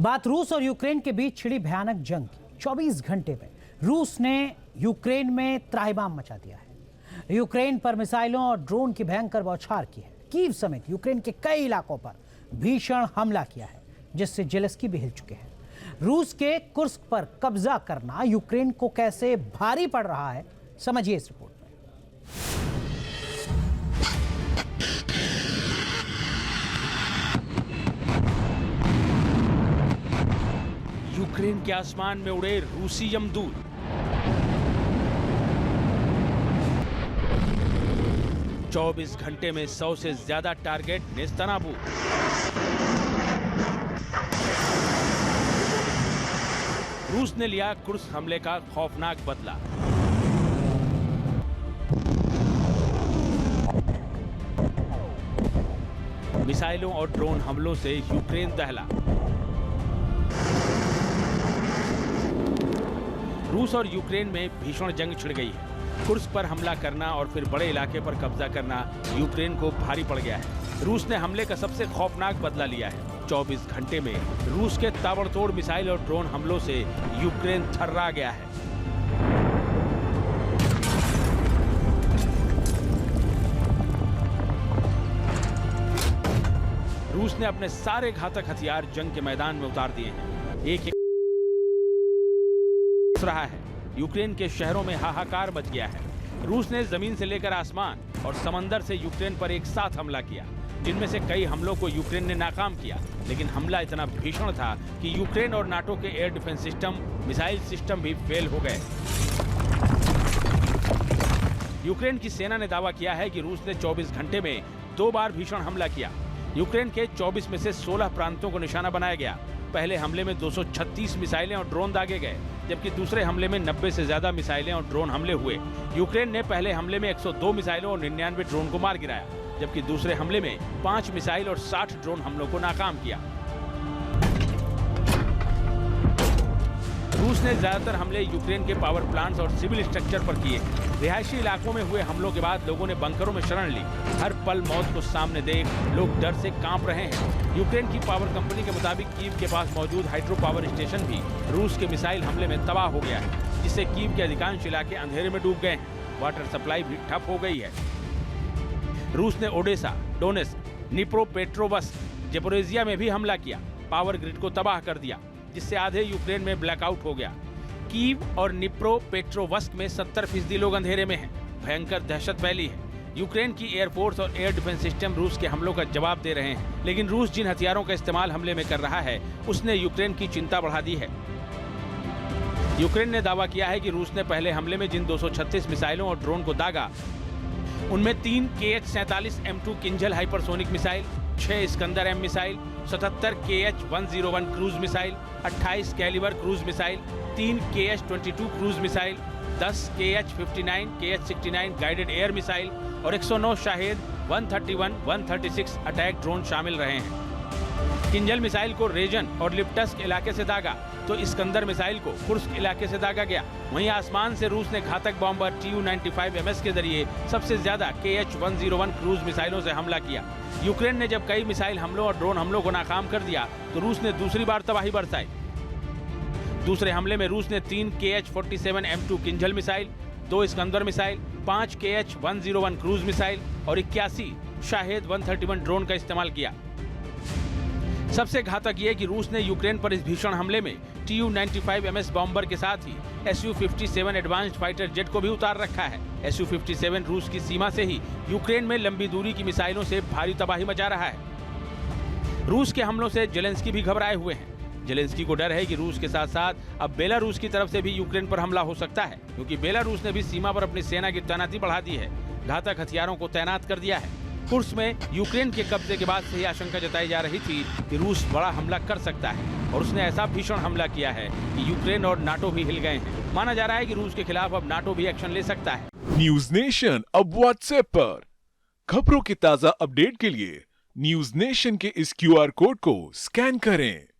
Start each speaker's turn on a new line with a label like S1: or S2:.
S1: बात रूस और यूक्रेन के बीच छिड़ी भयानक जंग की। 24 घंटे में रूस ने यूक्रेन में त्राहिमाम मचा दिया है। यूक्रेन पर मिसाइलों और ड्रोन की भयंकर बौछार की है। कीव समेत यूक्रेन के कई इलाकों पर भीषण हमला किया है, जिससे जेलेंस्की भी हिल चुके हैं। रूस के कुर्स्क पर कब्जा करना यूक्रेन को कैसे भारी पड़ रहा है, समझिए इस रिपोर्ट में।
S2: यूक्रेन के आसमान में उड़े रूसी यमदूत। चौबीस घंटे में 100 से ज्यादा टारगेट नेस्तनाबूद। रूस ने लिया कुर्स्क हमले का खौफनाक बदला। मिसाइलों और ड्रोन हमलों से यूक्रेन दहला। रूस और यूक्रेन में भीषण जंग छिड़ गई है। कुर्स्क पर हमला करना और फिर बड़े इलाके पर कब्जा करना यूक्रेन को भारी पड़ गया है। रूस ने हमले का सबसे खौफनाक बदला लिया है। 24 घंटे में रूस के ताबड़तोड़ मिसाइल और ड्रोन हमलों से यूक्रेन थर्रा गया है। रूस ने अपने सारे घातक हथियार जंग के मैदान में उतार दिए हैं। एक रहा है। यूक्रेन के शहरों में हाहाकार मच गया है। रूस ने जमीन से लेकर आसमान और समंदर से यूक्रेन पर एक साथ हमला किया, जिनमें से कई हमलों को यूक्रेन ने नाकाम किया। लेकिन हमला इतना भीषण था कि यूक्रेन और नाटो के air defence system, missile system भी फेल हो गए। यूक्रेन की सेना ने दावा किया है कि रूस ने 24 घंटे में 2 बार भीषण हमला किया। यूक्रेन के 24 में से 16 प्रांतों को निशाना बनाया गया। पहले हमले में 236 मिसाइलें और ड्रोन दागे गए, जबकि दूसरे हमले में 90 से ज्यादा मिसाइलें और ड्रोन हमले हुए। यूक्रेन ने पहले हमले में 102 मिसाइलों और 99 ड्रोन को मार गिराया, जबकि दूसरे हमले में 5 मिसाइल और 60 ड्रोन हमलों को नाकाम किया। रूस ने ज्यादातर हमले यूक्रेन के पावर प्लांट्स और सिविल स्ट्रक्चर पर किए। रिहायशी इलाकों में हुए हमलों के बाद लोगों ने बंकरों में शरण ली। हर पल मौत को सामने देख लोग डर से कांप रहे हैं। यूक्रेन की पावर कंपनी के मुताबिक कीव के पास मौजूद हाइड्रो पावर स्टेशन भी रूस के मिसाइल हमले में तबाह हो गया है, जिससे कीव के अधिकांश इलाके अंधेरे में डूब गए हैं। वाटर सप्लाई भी ठप हो गई है। रूस ने ओडेसा, डोनेस्क, निप्रोपेट्रोवस्क, ज़ेपोरिज़िया में भी हमला किया। पावर ग्रिड को तबाह कर दिया, जिससे आधे यूक्रेन में ब्लैकआउट हो गया। कीव और निप्रोपेट्रोवस्क में 70% लोग अंधेरे में हैं। भयंकर दहशत फैली है। यूक्रेन की एयरफोर्स और एयर डिफेंस सिस्टम रूस के हमलों का जवाब दे रहे हैं, लेकिन रूस जिन हथियारों का इस्तेमाल हमले में कर रहा है, उसने यूक्रेन की चिंता बढ़ा दी है। यूक्रेन ने दावा किया है कि रूस ने पहले हमले में जिन 236 मिसाइलों और ड्रोन को दागा, उनमें 3 KH-47 M2 Kinzhal hypersonic missile, 6 Iskander M missile, 77 KH-101 cruise missile, 28 Kalibr cruise missile, 3 KH-22 cruise missile, 10 KH-59, KH-69 guided air missile और 109 शाहेद 131, 136 अटैक ड्रोन शामिल रहे हैं। किंजल मिसाइल को रेजन और लिप्टस्क इलाके से दागा, तो इस्कंदर मिसाइल को कुर्स्क इलाके से दागा गया। वहीं आसमान से रूस ने घातक बॉम्बर Tu-95MS के जरिए सबसे ज्यादा KH-101 क्रूज मिसाइलों से हमला किया। यूक्रेन ने जब कई मिसाइल हमलों और ड्रोन हमलों को नाकाम कर दिया, तो रूस ने दूसरी बार तबाही बरसाई। दूसरे हमले में रूस ने 3 KH-47 M2 Kinjal missile, 2 Iskander missile, 5 KH-101 cruise missile और 81 शाहेद 131 ड्रोन का इस्तेमाल किया। सबसे घातक ये कि रूस ने यूक्रेन पर इस भीषण हमले में Tu-95MS बॉम्बर के साथ ही Su-57 एडवांस्ड फाइटर जेट को भी उतार रखा है। Su-57 रूस की सीमा से ही यूक्रेन में लंबी दूरी की मिसाइलों से भारी तबाही मचा रहा है। रूस के हमलों से जेलेंस्की भी घबराए हुए हैं। जेलेंस्की को डर है कि रूस के साथ साथ अब बेलारूस की तरफ से भी यूक्रेन पर हमला हो सकता है, क्योंकि बेलारूस ने भी सीमा पर अपनी सेना की तैनाती बढ़ा दी है, घातक हथियारों को तैनात कर दिया है। कुर्स्क में यूक्रेन के कब्जे के बाद से ही आशंका जताई जा रही थी कि रूस बड़ा हमला कर सकता है, और उसने ऐसा भीषण हमला किया है कि यूक्रेन और नाटो भी हिल गए हैं। माना जा रहा है कि रूस के खिलाफ अब नाटो भी एक्शन ले सकता है।
S3: न्यूज नेशन अब व्हाट्सएप पर खबरों की ताजा अपडेट के लिए न्यूज नेशन के इस QR कोड को स्कैन करें।